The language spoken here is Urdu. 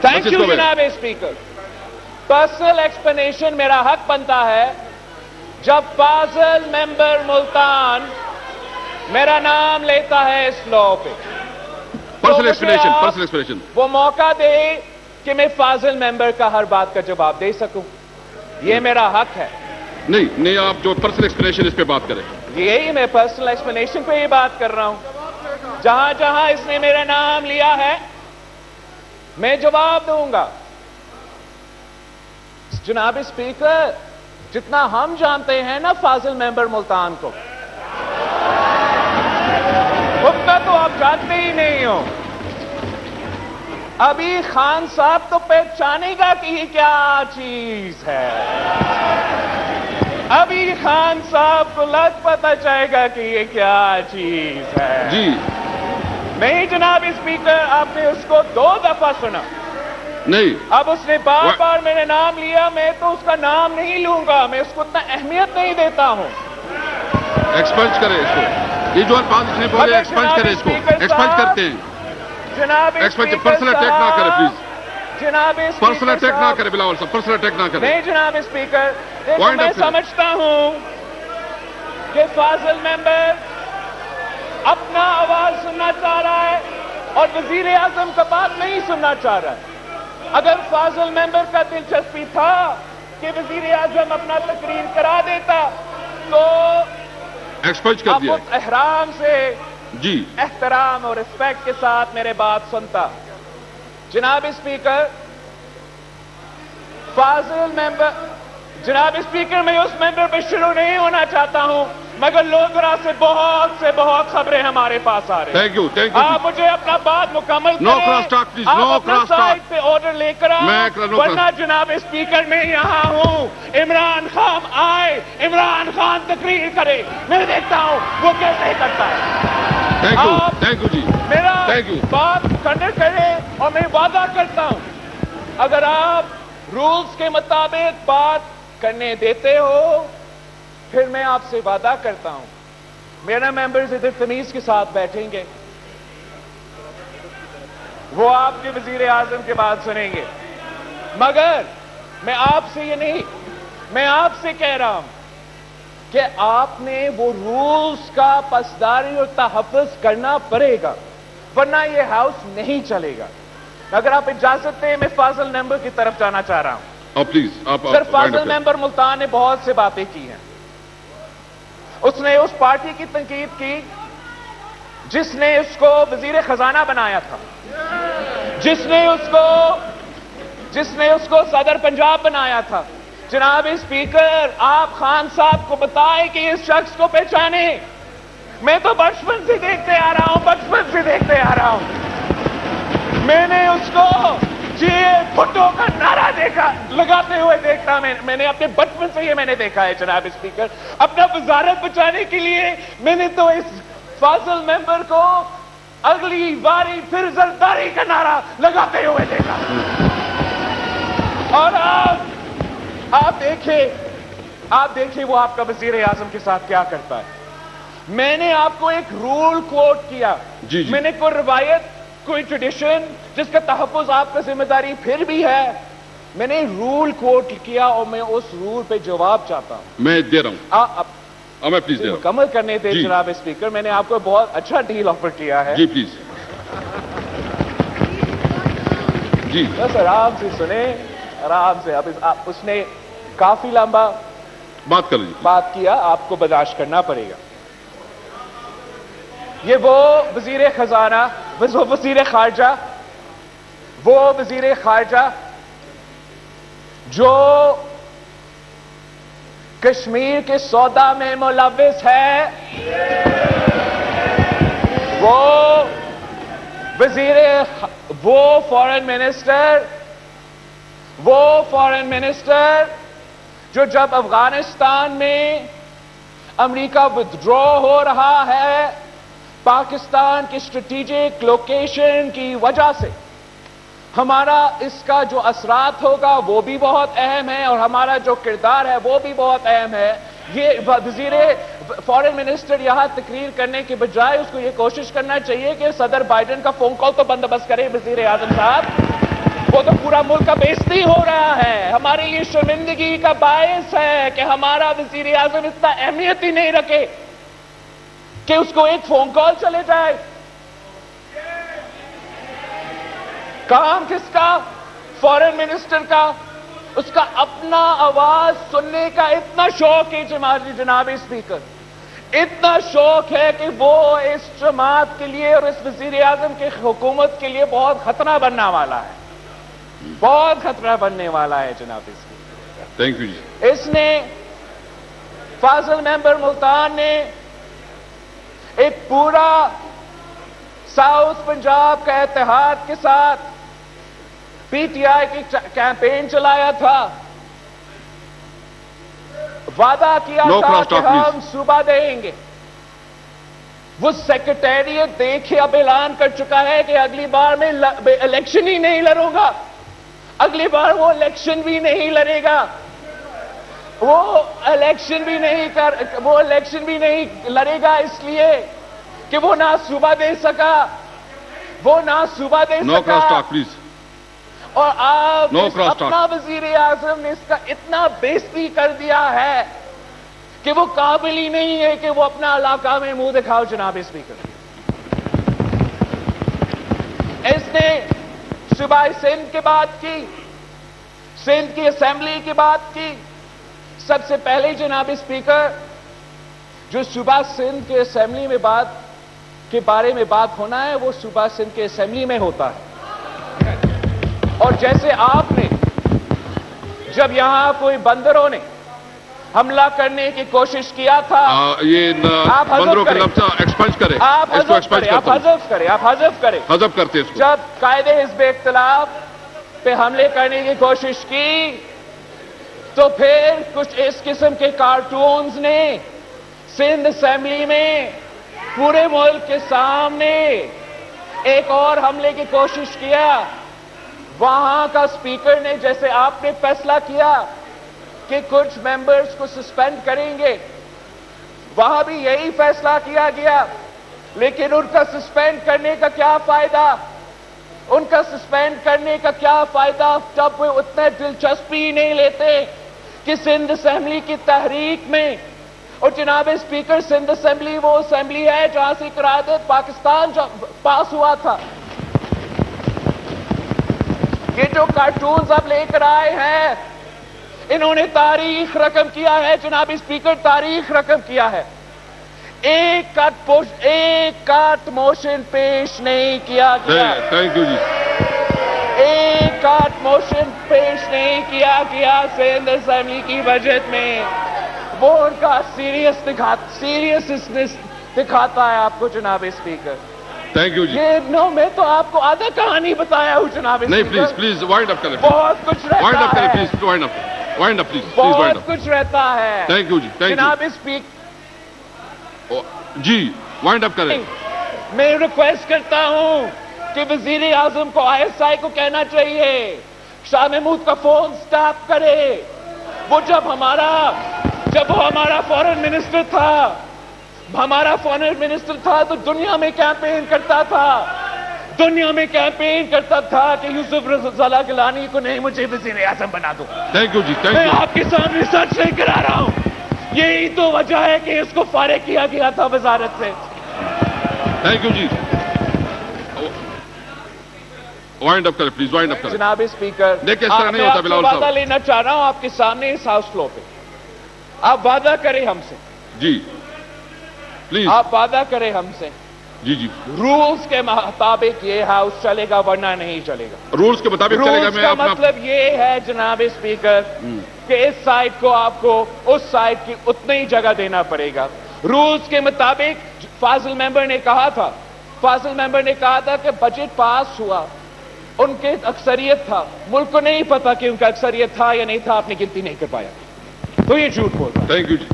تھینک یو جناب اسپیکر. پرسنل ایکسپلینیشن میرا حق بنتا ہے جب فاضل ممبر ملتان میرا نام لیتا ہے اس لا پہ. پرسنل ایکسپلینیشن وہ موقع دے کہ میں فاضل ممبر کا ہر بات کا جواب دے سکوں. یہ میرا حق ہے. نہیں آپ جو پرسنل ایکسپلینیشن اس پہ بات کریں. یہی میں پرسنل ایکسپلینیشن پہ یہ بات کر رہا ہوں. جہاں جہاں اس نے میرا نام لیا ہے میں جواب دوں گا. جناب اسپیکر جتنا ہم جانتے ہیں نا فاضل ممبر ملتان کو اتنا تو آپ جانتے ہی نہیں ہو. ابھی خان صاحب تو پہچانے گا کہ یہ کیا چیز ہے. ابھی خان صاحب کو لگ پتہ چلے گا کہ یہ کیا چیز ہے. جی نہیں جناب اسپیکر آپ نے اس کو 2 دفعہ سنا. نہیں اب اس نے بار بار میرے نام لیا. میں تو اس کا نام نہیں لوں گا. میں اس کو اتنا اہمیت نہیں دیتا ہوں. ایکسپنج کرے اس کو. یہ جو الفاظ اس نے بولے ایکسپنج کرے اس کو. ایکسپنج کرتے ہیں جناب پرسنل اٹیک نہ کرے پلیز. جناب پرسنل اٹیک نہ کرے بلاول صاحب. پرسنل اٹیک نہ کرے. نہیں جناب اسپیکر میں سمجھتا ہوں کہ فاضل ممبر اپنا آواز سننا چاہ رہا ہے اور وزیر اعظم کا بات نہیں سننا چاہ رہا ہے. اگر فاضل ممبر کا دلچسپی تھا کہ وزیر اعظم اپنا تقریر کرا دیتا تو ایکسپنج کر دیا. اب احرام سے جی احترام اور ریسپیکٹ کے ساتھ میرے بات سنتا. جناب اسپیکر فاضل ممبر جناب اسپیکر میں اس ممبر پہ شروع نہیں ہونا چاہتا ہوں مگر لوگرا سے بہت خبریں ہمارے پاس آ رہے ہیں. تھینک یو آپ مجھے اپنا بات مکمل نو کراس ٹاک پلیز. آپ نو اپنا کراس سائڈ ٹاک. پہ آرڈر لے کر ورنہ جناب اسپیکر میں یہاں ہوں. عمران خان آئے عمران خان تقریر کرے میں دیکھتا ہوں وہ کیسے کرتا ہے. تھینک یو جی. میرا Thank you. بات کنڈر کرے اور میں وعدہ کرتا ہوں اگر آپ رولز کے مطابق بات کرنے دیتے ہو پھر میں آپ سے وعدہ کرتا ہوں میرا ممبرز ادھر تمیز کے ساتھ بیٹھیں گے. وہ آپ کے وزیر اعظم کے بات سنیں گے. مگر میں آپ سے یہ نہیں میں آپ سے کہہ رہا ہوں کہ آپ نے وہ رولز کا پاسداری اور تحفظ کرنا پڑے گا ورنہ یہ ہاؤس نہیں چلے گا. اگر آپ اجازت دیں میں فاضل ممبر کی طرف جانا چاہ رہا ہوں. پلیز سر فاضل ممبر ملتان نے بہت سے باتیں کی ہیں. اس نے اس پارٹی کی تنقید کی جس نے اس کو وزیر خزانہ بنایا تھا. جس نے اس کو صدر پنجاب بنایا تھا. جناب اسپیکر آپ خان صاحب کو بتائیں کہ اس شخص کو پہچانے. میں تو بچپن سے دیکھتے آ رہا ہوں. میں نے اس کو بھٹو کا نعرہ لگاتے ہوئے دیکھا. میں نے اپنے بچپن سے یہ میں نے دیکھا ہے جناب اسپیکر. اپنا وزارت بچانے کے لیے میں نے تو اس فاضل ممبر کو اگلی باری پھر زرداری کا نعرہ لگاتے ہوئے دیکھا. اور آپ دیکھیں وہ آپ کا وزیر اعظم کے ساتھ کیا کرتا ہے. میں نے آپ کو ایک رول کوٹ کیا. میں نے کوئی روایت کوئی ٹریڈیشن جس کا تحفظ آپ کا ذمہ داری پھر بھی ہے. میں نے رول کوٹ کیا اور میں اس رول پہ جواب چاہتا ہوں. میں دے رہا ہوں. میں پلیز مکمل کرنے دیں جناب اسپیکر. میں نے آپ کو بہت اچھا ڈیل آفر کیا ہے. جی پلیز جی بس آرام سے سنیں آرام سے. اب اس نے کافی لمبا بات کیا آپ کو برداشت کرنا پڑے گا. یہ وہ وزیر خزانہ وہ وزیر خارجہ جو کشمیر کے سودا میں ملوث ہے. وہ فارن منسٹر جو جب افغانستان میں امریکہ ودرو ہو رہا ہے پاکستان کی اسٹریٹجک لوکیشن کی وجہ سے ہمارا اس کا جو اثرات ہوگا وہ بھی بہت اہم ہے اور ہمارا جو کردار ہے وہ بھی بہت اہم ہے. یہ وزیر فارن منسٹر یہاں تقریر کرنے کے بجائے اس کو یہ کوشش کرنا چاہیے کہ صدر بائیڈن کا فون کال تو بندوبست کرے وزیر اعظم صاحب. وہ تو پورا ملک کا بیزتی ہو رہا ہے. ہمارے لیے شرمندگی کا باعث ہے کہ ہمارا وزیر اعظم اتنا اہمیت ہی نہیں رکھے کہ اس کو ایک فون کال چلے جائے. کام کس کا؟ فورن منسٹر کا. اس کا اپنا آواز سننے کا اتنا شوق ہے جناب اسپیکر, اتنا شوق ہے کہ وہ اس جماعت کے لیے اور اس وزیر اعظم کی حکومت کے لیے بہت خطرہ بننے والا ہے, بہت خطرہ بننے والا ہے جناب اسپیکر. تھینک یو جی. اس نے فاضل ممبر ملتان نے ایک پورا ساؤتھ پنجاب کا اتحاد کے ساتھ پی ٹی آئی کی کیمپین چلایا تھا. وعدہ کیا تھا کہ ہم صوبہ دیں گے. وہ سیکرٹیریٹ دیکھے اب اعلان کر چکا ہے کہ اگلی بار میں الیکشن ہی نہیں لڑوں گا. اگلی بار وہ الیکشن بھی نہیں لڑے گا. وہ الیکشن بھی نہیں لڑے گا اس لیے کہ وہ نہ صوبہ دے سکا, وہ نہ صوبہ دے سکا. نو کراس ٹاک پلیز. اور آپ اپنا وزیر اعظم نے اس کا اتنا بےعزتی کر دیا ہے کہ وہ قابل ہی نہیں ہے کہ وہ اپنا علاقہ میں منہ دکھاؤ. جناب اسپیکر, اس نے صوبہ سندھ کی بات کی, سندھ کی اسمبلی کی بات کی. سب سے پہلے جناب اسپیکر, جو صوبہ سندھ کے اسمبلی میں بات کے بارے میں بات ہونا ہے وہ صوبہ سندھ کے اسمبلی میں ہوتا ہے. اور جیسے آپ نے جب یہاں کوئی بندروں نے حملہ کرنے کی کوشش کیا تھا, یہ بندروں کے لفظ ایکسپنج کریں, آپ حذف کریں. حذف کرتے اس کو. جب قائد حزب اختلاف پہ حملے کرنے کی کوشش کی تو پھر کچھ اس قسم کے کارٹونز نے سندھ اسمبلی میں پورے ملک کے سامنے ایک اور حملے کی کوشش کیا. وہاں کا اسپیکر نے, جیسے آپ نے فیصلہ کیا کہ کچھ ممبرز کو سسپینڈ کریں گے, وہاں بھی یہی فیصلہ کیا گیا. لیکن ان کا سسپینڈ کرنے کا کیا فائدہ, ان کا سسپینڈ کرنے کا کیا فائدہ جب وہ اتنے دلچسپی نہیں لیتے کہ سندھ اسمبلی کی تحریک میں. اور جناب اسپیکر, سندھ اسمبلی وہ اسمبلی ہے جہاں سے قرارداد پاکستان پاس ہوا تھا. یہ جو کارٹونز اب لے کر آئے ہیں انہوں نے تاریخ رقم کیا ہے. جناب اسپیکر, تاریخ رقم کیا ہے. ایک کٹ موشن پیش نہیں کیا گیا. تھینک یو جی. ایک کٹ موشن پیش نہیں کیا گیا سندھ اسمبلی کی بجٹ میں. وہ ان کا سیریسنس دکھاتا ہے آپ کو جناب اسپیکر. تھینک یو جی. میں تو آپ کو آدھا کہانی بتایا ہوں جناب اسپیکر. نہیں پلیز وائنڈ اپ کریں. بہت کچھ رہتا ہے. وائنڈ اپ کریں پلیز. وائنڈ up please. بہت کچھ رہتا ہے. تھینک یو جی. جناب اسپیکر جی وائنڈ اپ کریں. میں ریکویسٹ کرتا ہوں کہ وزیر اعظم کو ISI کو کہنا چاہیے شاہ محمود کا فون سٹاپ کرے. وہ جب وہ ہمارا فورن منسٹر تھا تو دنیا میں کیمپین کرتا تھا کہ یوسف رضا گیلانی کو نہیں, مجھے وزیر اعظم بنا دو. تھینک یو جی. میں آپ کے سامنے سچ نہیں کرا رہا ہوں. یہی تو وجہ ہے کہ اس کو فارغ کیا گیا تھا وزارت سے. تھینک یو جی. وائنڈ اپ کریں پلیز. وائنڈ اپ کریں. جناب اسپیکر, دیکھیں اس طرح نہیں ہوتا بلاول صاحب. وعدہ لینا چاہ رہا ہوں آپ کے سامنے اس ہاؤس فلور پہ. آپ وعدہ کریں ہم سے. جی پلیز. آپ وعدہ کریں ہم سے. جی رولز کے مطابق یہ ہاؤس چلے گا ورنہ نہیں چلے گا. رولز کے مطابق چلے گا. رولز کا مطلب یہ ہے جناب اسپیکر کہ اس سائٹ کو آپ کو اس سائٹ کی اتنی ہی جگہ دینا پڑے گا. رولز کے مطابق فاضل ممبر نے کہا تھا کہ بجٹ پاس ہوا, ان کے اکثریت تھا. ملک کو نہیں پتا کہ ان کا اکثریت تھا یا نہیں تھا, آپ نے گنتی نہیں کر پایا, تو یہ جھوٹ بول رہا ہے. Thank you G.